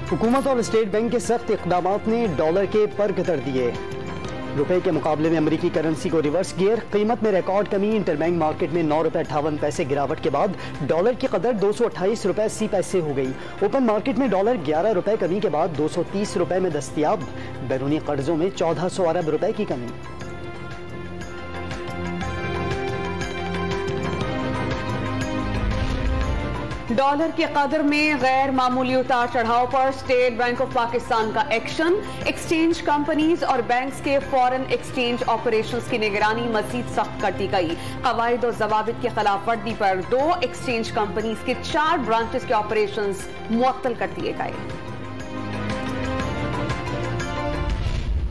हुकूमत और state bank के सख्त इक़दामात ने डॉलर के पर कतर दिए। रुपए के मुकाबले में अमेरिकी करेंसी को रिवर्स गियर, कीमत में रिकॉर्ड कमी। इंटरबैंक मार्केट में 9 रुपए 58 पैसे गिरावट के बाद डॉलर की कदर 228 रुपए 80 पैसे हो गई। ओपन मार्केट में डॉलर 11 रुपए कमी के बाद 230 रुपए में दस्तयाब। बैरूनी कर्जों में 1400 अरब रुपए की कमी। डॉलर की कदर में गैर मामूली उतार चढ़ाव पर स्टेट बैंक ऑफ पाकिस्तान का एक्शन। एक्सचेंज कंपनीज और बैंक्स के फॉरेन एक्सचेंज ऑपरेशंस की निगरानी मजीद सख्त कर दी गई। कवायद और जवाबित की खिलाफ वर्जी पर 2 एक्सचेंज कंपनीज के 4 ब्रांचेस के ऑपरेशंस मुअत्तल कर दिए गए।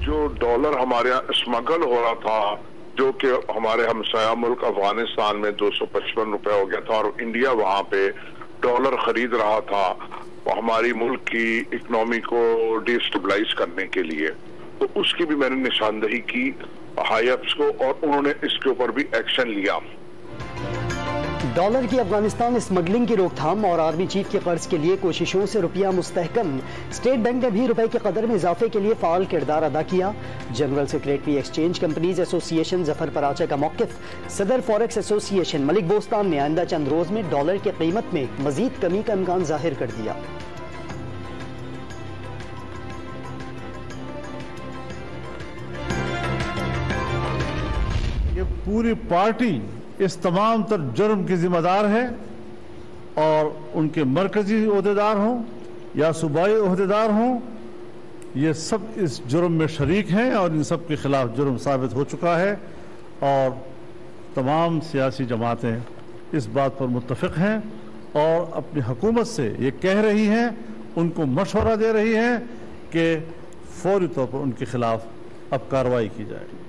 जो डॉलर हमारे यहाँ स्मगल हो रहा था, जो कि हमारे हमसाया मुल्क अफगानिस्तान में 255 रुपए हो गया था और इंडिया वहां पे डॉलर खरीद रहा था हमारी मुल्क की इकोनॉमी को डिस्टेबलाइज करने के लिए, तो उसकी भी मैंने निशानदही की हाई अप्स को और उन्होंने इसके ऊपर भी एक्शन लिया। डॉलर की अफगानिस्तान स्मगलिंग की रोकथाम और आर्मी चीफ के कर्ज के लिए कोशिशों से रुपया मुस्तहकम। स्टेट बैंक ने भी रुपए की कदर में इजाफे के लिए फाल किरदार अदा किया। General secretary exchange companies association Zafar Paracha का मौकिफ। सदर फॉरेक्स एसोसिएशन मलिक बोस्तान ने आइंदा चंद रोज में डॉलर की कीमत में मजीद कमी का इम्कान जाहिर कर दिया। ये पूरी पार्टी इस तमाम तर जुर्म की जिम्मेदार है और उनके मरकजी ओहदेदार हों या सूबाई ओहदेदार हों, ये सब इस जुर्म में शरीक हैं और इन सब के खिलाफ जुर्म साबित हो चुका है और तमाम सियासी जमातें इस बात पर मुत्तफिक हैं और अपनी हुकूमत से ये कह रही हैं, उनको मशवरा दे रही हैं कि फौरी तौर पर उनके खिलाफ अब कार्रवाई की जाए।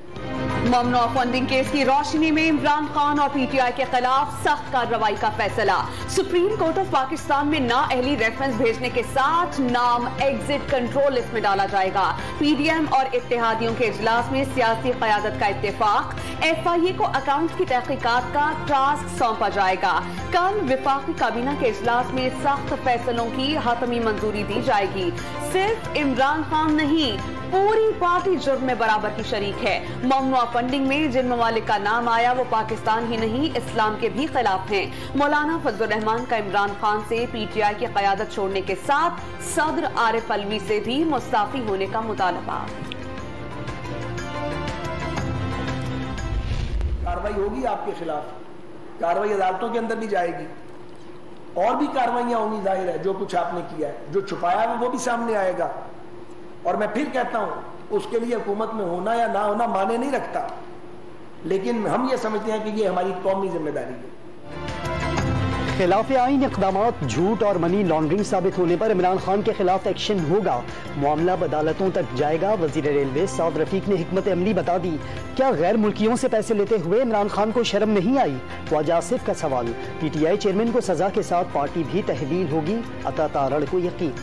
ममनुआ फंडिंग केस की रोशनी में इमरान खान और पीटीआई के खिलाफ सख्त कार्रवाई का फैसला। सुप्रीम कोर्ट ऑफ पाकिस्तान में नाअहली रेफरेंस भेजने के साथ नाम एग्जिट कंट्रोल लिस्ट में डाला जाएगा। पीडीएम और इत्तेहादियों के इजलास में सियासी क़यादत का इत्तेफाक। एफआईए को अकाउंट की तहकीकात का टास्क सौंपा जाएगा। कल विफाकी काबीना के इजलास में सख्त फैसलों की हतमी मंजूरी दी जाएगी। सिर्फ इमरान खान नहीं, पूरी पार्टी जुर्म में बराबर की शरीक है। ममनुआ फंडिंग में जिन ममालिक का नाम आया वो पाकिस्तान ही नहीं इस्लाम के भी खिलाफ हैं। मौलाना फजल रहमान का इमरान खान से पीटीआई की क़यादत छोड़ने के साथ सदर आरिफ अलवी से भी मुस्ताफी होने का मुतालबा। कार्रवाई होगी आपके खिलाफ, कार्रवाई अदालतों के अंदर भी जाएगी और भी कार्रवाइयां होंगी। जाहिर है जो कुछ आपने किया है, जो छुपाया है वो भी सामने आएगा। और मैं फिर कहता हूं उसके लिए हुकूमत में होना या ना होना माने नहीं रखता, लेकिन हम ये समझते हैं कि ये हमारी कौमी जिम्मेदारी है। खिलाफ आईन इक़दामात झूठ और मनी लॉन्ड्रिंग साबित होने पर इमरान खान के खिलाफ एक्शन होगा। मामला अदालतों तक जाएगा। वजीर रेलवे साद रफीक ने हिकमत अमली बता दी। क्या गैर मुल्कियों से पैसे लेते हुए इमरान खान को शर्म नहीं आई? ख्वाजा आसिफ का सवाल। पीटीआई चेयरमैन को सजा के साथ पार्टी भी तहवील होगी, अता तारड़ को यकीन।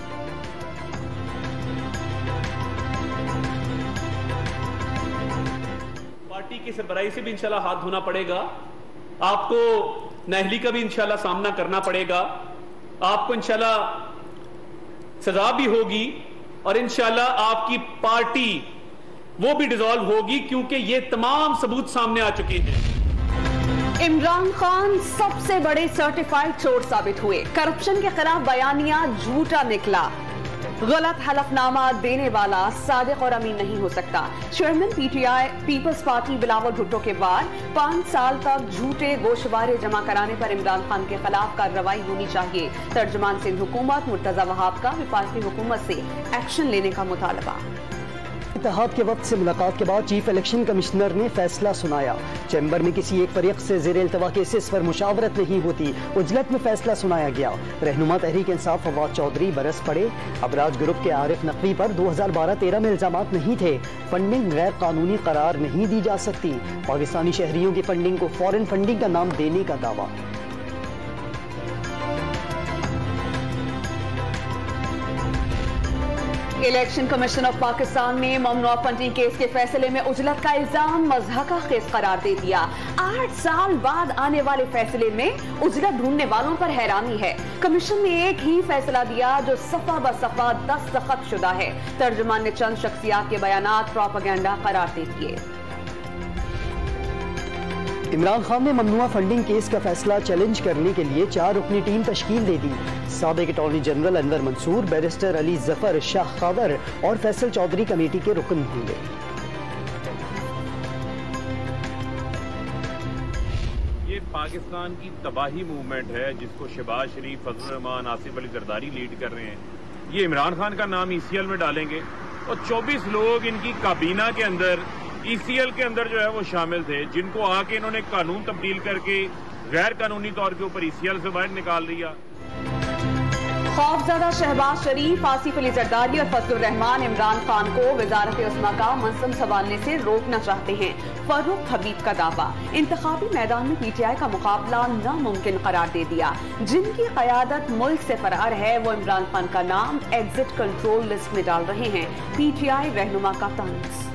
पार्टी की सरबराही से भी इंशाल्लाह हाथ धोना पड़ेगा। आपको नाअहली का भी इंशाल्लाह सामना करना पड़ेगा। आपको इंशाल्लाह सजा भी होगी और इंशाल्लाह आपकी पार्टी वो भी डिसॉल्व होगी, क्योंकि ये तमाम सबूत सामने आ चुके हैं। इमरान खान सबसे बड़े सर्टिफाइड चोर साबित हुए। करप्शन के खिलाफ बयानिया झूठा निकला। गलत हलफनामा देने वाला सादिक और अमीन नहीं हो सकता। Chairman PTI People's Party Bilawal Bhutto के बाद 5 साल तक झूठे गोशवारे जमा कराने पर इमरान खान के खिलाफ कार्रवाई होनी चाहिए। तर्जुमान सिंध हुकूमत मुर्तजा वहाब का विफाकी हुकूमत से एक्शन लेने का मुतालबा। इत्तेहाद के वक्त से मुलाकात के बाद चीफ इलेक्शन कमिश्नर ने फैसला सुनाया। चैम्बर में किसी एक फरीक से ज़ेर इल्तवा केसेस पर मुशावरत नहीं होती। उजलत में फैसला सुनाया गया। रहनुमा तहरीक इंसाफ फवाद चौधरी बरस पड़े। अबराज ग्रुप के आरिफ नकवी पर 2012-13 में इल्जामात नहीं थे। फंडिंग गैर कानूनी करार नहीं दी जा सकती। पाकिस्तानी शहरियों की फंडिंग को फॉरेन फंडिंग का नाम देने का दावा। इलेक्शन कमीशन ऑफ पाकिस्तान ने ममनुआ फंडिंग केस के फैसले में उजलत का इल्जाम मज़हका खेज करार दे दिया। 8 साल बाद आने वाले फैसले में उजलत ढूंढने वालों पर हैरानी है। कमीशन ने एक ही फैसला दिया जो सफा ब सफा दस्तखत शुदा है। तर्जुमान ने चंद शख्सियात के बयानात प्रोपेगेंडा करार दे दिए। इमरान खान ने ममनुआ फंडिंग केस का फैसला चैलेंज करने के लिए 4 रुकनी टीम तश्कील दे दी। साबिक attorney general Anwar Mansoor, barrister Ali Zafar, Shah Khawar और फैसल चौधरी कमेटी के रुकन होंगे। ये पाकिस्तान की तबाही मूवमेंट है जिसको शहबाज शरीफ, फजल रहमान, आसिफ अली जरदारी लीड कर रहे हैं। ये इमरान खान का नाम ECL में डालेंगे और 24 लोग इनकी काबीना के अंदर ECL के अंदर जो है वो शामिल थे, जिनको आके इन्होंने कानून तब्दील करके गैर कानूनी तौर के ऊपर ECL से बाहर निकाल दिया। खौफजदा शहबाज शरीफ, आसिफ अली जरदारी और फजल रहमान इमरान खान को वजारत उस्मा का मनसब संभालने से रोकना चाहते हैं। फरूक हबीब का दावा, इंतखाबी मैदान में PTI का मुकाबला नामुमकिन करार दे दिया। जिनकी क़यादत मुल्क से फरार है वो इमरान खान का नाम एग्जिट कंट्रोल लिस्ट में डाल रहे हैं। PTI रहनुमा का तंज।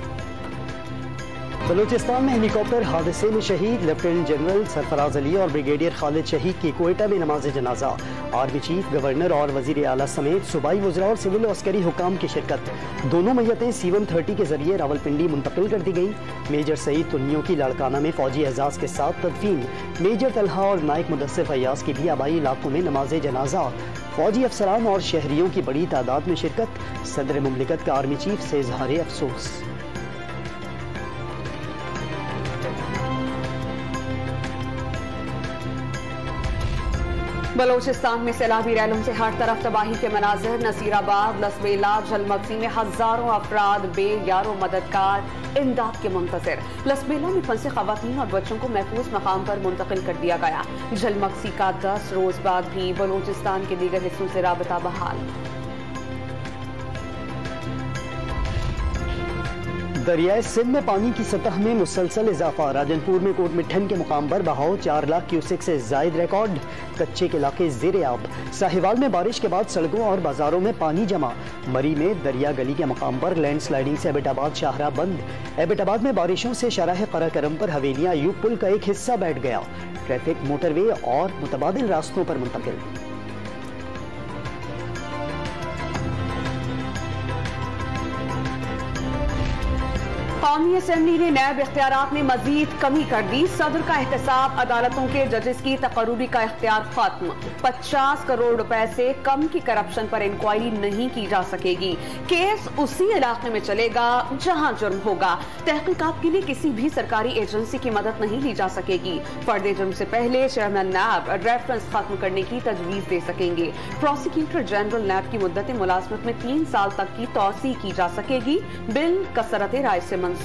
बलूचिस्तान में हेलीकॉप्टर हादसे में शहीद लेफ्टिनेंट जनरल सरफराज अली और ब्रिगेडियर खालिद शहीद की कोयटा में नमाज जनाजा। आर्मी चीफ, गवर्नर और वजीर आला समेत सूबाई वज़रा और सिविल और अस्करी हुकाम की शिरकत। दोनों मैयतें C-130 के जरिए रावलपिंडी मुंतकिल कर दी गई। मेजर सईद तुन्नियों की लाड़काना में फौजी एजाज के साथ तदफीन। मेजर तलहा और नायक मुदस्सिर फयाज की भी आबाई इलाकों में नमाज जनाजा। फौजी अफसरान और शहरियों की बड़ी तादाद में शिरकत। सदर मुमलिकत का आर्मी चीफ से इजहार अफसोस। बलोचिस्तान में सैलाबी रैलों से हर तरफ तबाही के मनाजिर। नसीराबाद, लसबेला, झलमक्सी में हजारों अफराद बेयारो मददगार इमदाद के मुंतज़िर। लसबेला में फंसे खवातीन और बच्चों को महफूज मकाम पर मुंतकिल कर दिया गया। झलमक्सी का 10 रोज बाद भी बलोचिस्तान के दीगर हिस्सों से राबता बहाल। दरियाए सिंध में पानी की सतह में मुसलसल इजाफा। राजनपुर में कोट मिठन के मुकाम पर बहाव 4 लाख क्यूसेक से जायद रिकॉर्ड। कच्चे के इलाके ज़ेरे आब। साहिवाल में बारिश के बाद सड़कों और बाजारों में पानी जमा। मरी में दरिया गली के मुकाम पर लैंडस्लाइडिंग से एबटाबाद शाहराह बंद। एबटाबाद में बारिशों से शराह कराकरम पर हवेलियां अयूब पुल का एक हिस्सा बैठ गया। ट्रैफिक मोटरवे और मुतबादिल रास्तों पर मुंतकिल। कौमी असेंबली ने नैब इख्तियारात में मजीद कमी कर दी। सदर का एहतसाब अदालतों के जजेस की तकर्रुरी का इख्तियार खत्म। 50 करोड़ रुपए से कम की करप्शन पर इंक्वायरी नहीं की जा सकेगी। केस उसी इलाके में चलेगा जहां जुर्म होगा। तहकीकात के लिए किसी भी सरकारी एजेंसी की मदद नहीं ली जा सकेगी। फर्द जुर्म से पहले चेयरमैन नैब रेफरेंस खत्म करने की तजवीज दे सकेंगे। प्रोसिक्यूटर जनरल नैब की मुद्दत मुलाजमत में 3 साल तक की तौसी की जा सकेगी। बिल कसरत राय से मंजूर।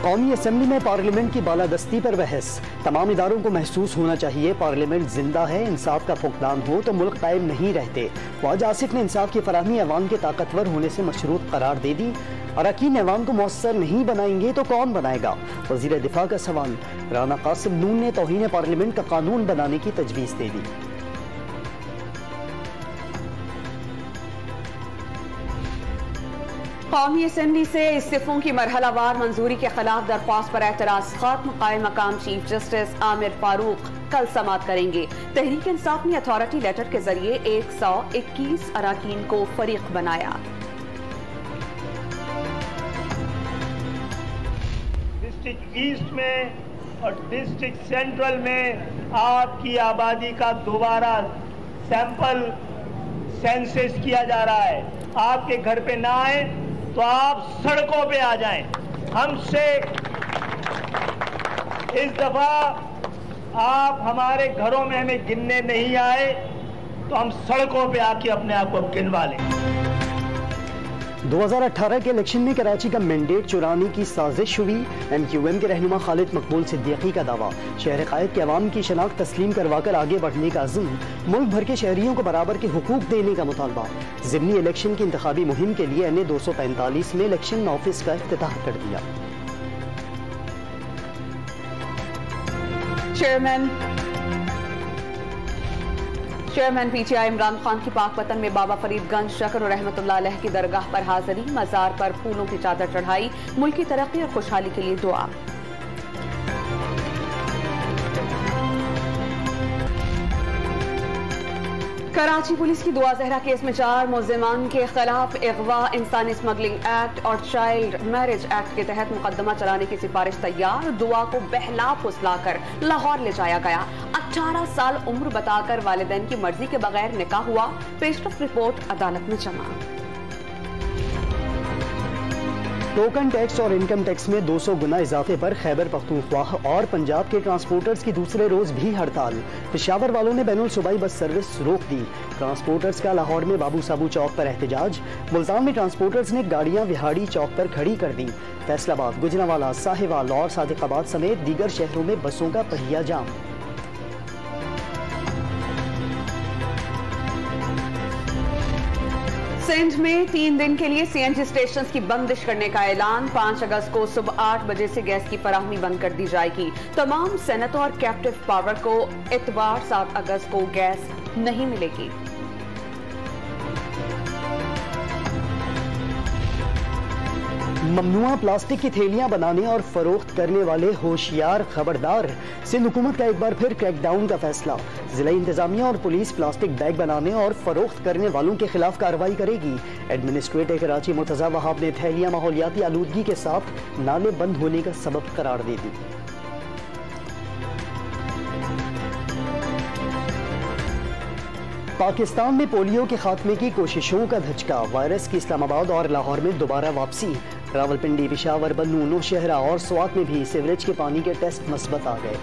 कौमी असेंबली में पार्लियामेंट की बालादस्ती पर बहस। तमाम इदारों को महसूस होना चाहिए पार्लियामेंट जिंदा है। इंसाफ का फुकदान हो तो मुल्क कायम नहीं रहते। ख्वाजा आसिफ ने इंसाफ की फराहमी अवाम के ताकतवर होने से मशरूत करार दे दी। अरकान अवाम को मौसर नहीं बनाएंगे तो कौन बनाएगा? वजीर दिफा का सवाल। राना कासिम नून ने तौहीन पार्लियामेंट का कानून बनाने की तजवीज दे दी। कौमी असेंबली से इस्तीफों की मरहलावार मंजूरी के खिलाफ दरख्वास्त पर एतराज खत्म। कायम मकाम चीफ जस्टिस आमिर फारूक कल समाअत करेंगे। तहरीक इंसाफ ने अथॉरिटी लेटर के जरिए 121 अरकान को फरीक बनाया। डिस्ट्रिक्ट ईस्ट में और डिस्ट्रिक्ट सेंट्रल में आपकी आबादी का दोबारा सैंपल सेंसस किया जा रहा है। आपके घर पे ना आए तो आप सड़कों पे आ जाएं। हमसे इस दफा आप हमारे घरों में हमें गिनने नहीं आए तो हम सड़कों पे आके अपने आप को गिनवा लें। 2018 के इलेक्शन में कराची का मैंडेट चुराने की साजिश हुई। MQM के रहनुमा खालिद मकबूल सिद्दीकी का दावा। शहर कायद के अवाम की शनाख्त तस्लीम करवाकर आगे बढ़ने का अज़्म। मुल्क भर के शहरियों को बराबर के हुकूक देने का मुतालबा। ज़िमनी इलेक्शन की इंतखाबी मुहिम के लिए NA 245 में इलेक्शन ऑफिस का इफ्तिताह कर दिया। चेयरमैन पीटीआई इमरान खान की पाक वतन में बाबा फरीदगंज शकर और रहमतुल्लाह अलैह की दरगाह पर हाजिरी, मजार पर फूलों की चादर चढ़ाई, मुल्क की तरक्की और खुशहाली के लिए दुआ। कराची पुलिस की दुआ जहरा केस में 4 मुल्जिमान के खिलाफ अगवा, इंसानी स्मगलिंग एक्ट और चाइल्ड मैरिज एक्ट के तहत मुकदमा चलाने की सिफारिश तैयार। दुआ को बहला फुसलाकर लाहौर ले जाया गया। 18 साल उम्र बताकर वालिदैन की मर्जी के बगैर निकाह हुआ। पेशरफ रिपोर्ट अदालत में जमा। टोकन टैक्स और इनकम टैक्स में 200 गुना इजाफे पर खैबर पख्तूनख्वा और पंजाब के ट्रांसपोर्टर्स की दूसरे रोज भी हड़ताल। पेशावर वालों ने बैनुल सूबाई बस सर्विस रोक दी। ट्रांसपोर्टर्स का लाहौर में बाबू साबू चौक पर एहतजाज। मुल्तान में ट्रांसपोर्टर्स ने गाड़ियां विहाड़ी चौक पर खड़ी कर दी। फैसलाबाद, गुजरांवाला, साहिवाल और सादिकाबाद समेत दीगर शहरों में बसों का पहिया जाम। सिंध में 3 दिन के लिए सीएनजी स्टेशन की बंदिश करने का ऐलान। 5 अगस्त को सुबह 8 बजे से गैस की फराहमी बंद कर दी जाएगी। तमाम सनतों और कैप्टिव पावर को इतवार 7 अगस्त को गैस नहीं मिलेगी। ममनुआ प्लास्टिक की थैलियां बनाने और फरोख्त करने वाले होशियार खबरदार। सिंध हुकूमत का एक बार फिर क्रैकडाउन का फैसला। जिला इंतजामिया और पुलिस प्लास्टिक बैग बनाने और फरोख्त करने वालों के खिलाफ कार्रवाई करेगी। एडमिनिस्ट्रेटर कराची मुर्तजा वहाब ने थैलियां माहौलियाती आलूदगी के साथ नाले बंद होने का सबब करार दे दी। पाकिस्तान में पोलियो के खात्मे की कोशिशों का धचका। वायरस की इस्लामाबाद और लाहौर में दोबारा वापसी। रावलपिंडी, पेशावर, बन्नू, नौशहरा और स्वात में भी सीवरेज के पानी के टेस्ट मस्बत आ गए।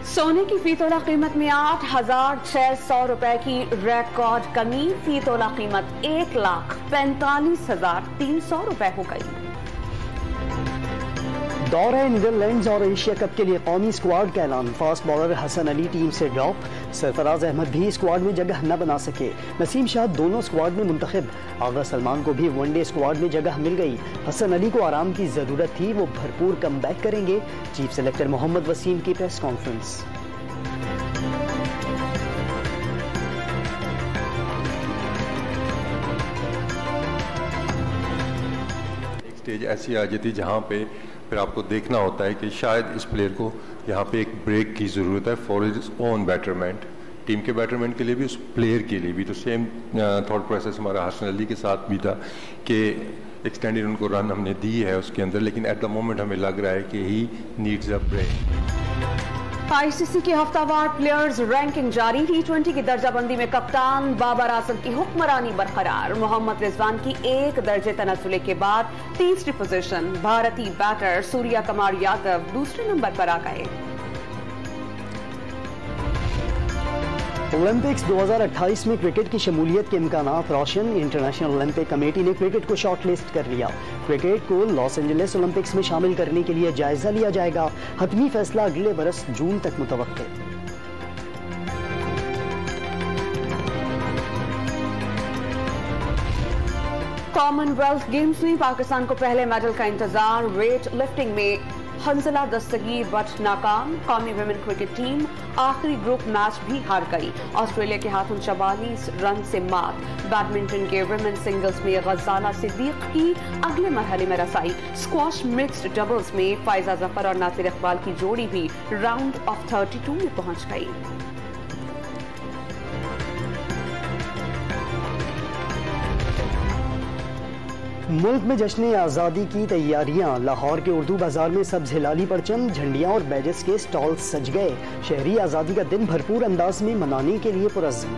सोने की फी तोला कीमत में 8,600 रुपए की रिकॉर्ड कमी। फी तोला कीमत 1,45,300 रुपए हो गई। दौरे नीदरलैंड्स और एशिया कप के लिए कौमी स्क्वाड का ऐलान। Fast bowler Hasan Ali team से ड्रॉप। सरफराज अहमद भी स्क्वाड में जगह न बना सके। नसीम शाह दोनों स्क्वाड में मुंतखब। आगा सलमान को भी वनडे स्क्वाड में जगह मिल गई। हसन अली को आराम की जरूरत थी, वो भरपूर कमबैक करेंगे। चीफ सेलेक्टर मोहम्मद वसीम की प्रेस कॉन्फ्रेंस। एक स्टेज ऐसी आ जाती जहाँ पे फिर आपको देखना होता है कि शायद इस प्लेयर को यहाँ पे एक ब्रेक की ज़रूरत है for his own betterment, team के बेटरमेंट के लिए भी, उस प्लेयर के लिए भी। तो सेम थॉट प्रोसेस हमारा हसन अली के साथ भी था कि एक्सटेंडेड उनको रन हमने दी है उसके अंदर, लेकिन एट द मोमेंट हमें लग रहा है कि he needs a break. ICC की हफ्तावार प्लेयर्स रैंकिंग जारी। T20 की दर्जाबंदी में कप्तान बाबर आजम की हुक्मरानी बरकरार। मोहम्मद रिजवान की 1 दर्जे तनज़्ज़ुले के बाद तीसरी पोजीशन। भारतीय बैटर सूर्या कुमार यादव दूसरे नंबर पर आ गए। ओलंपिक्स 2028 में क्रिकेट की शमूलियत के इम्कानात रोशन। इंटरनेशनल ओलंपिक कमेटी ने क्रिकेट को शॉर्टलिस्ट कर लिया। क्रिकेट को लॉस एंजलिस ओलंपिक्स में शामिल करने के लिए जायजा लिया जाएगा। हतमी फैसला अगले बरस जून तक मुतवक्किल। कॉमनवेल्थ गेम्स में पाकिस्तान को पहले मेडल का इंतजार। वेट लिफ्टिंग में हंसला दस्तगीर बट नाकाम। कौमी विमेन क्रिकेट टीम आखिरी ग्रुप मैच भी हार गई। ऑस्ट्रेलिया के हाथों 44 रन से मात। बैडमिंटन के विमेन सिंगल्स में गजाला सिद्दीक की अगले मरहले में रसाई। स्क्वॉश मिक्स्ड डबल्स में फायजा जफर और नासिर इकबाल की जोड़ी भी राउंड ऑफ 32 में पहुंच गई। मुल्क में जश्न आज़ादी की तैयारियां। लाहौर के उर्दू बाजार में सब्ज हिलाली परचम, झंडियां और बैजेस के स्टॉल सज गए। शहरी आज़ादी का दिन भरपूर अंदाज में मनाने के लिए पुरज़्म।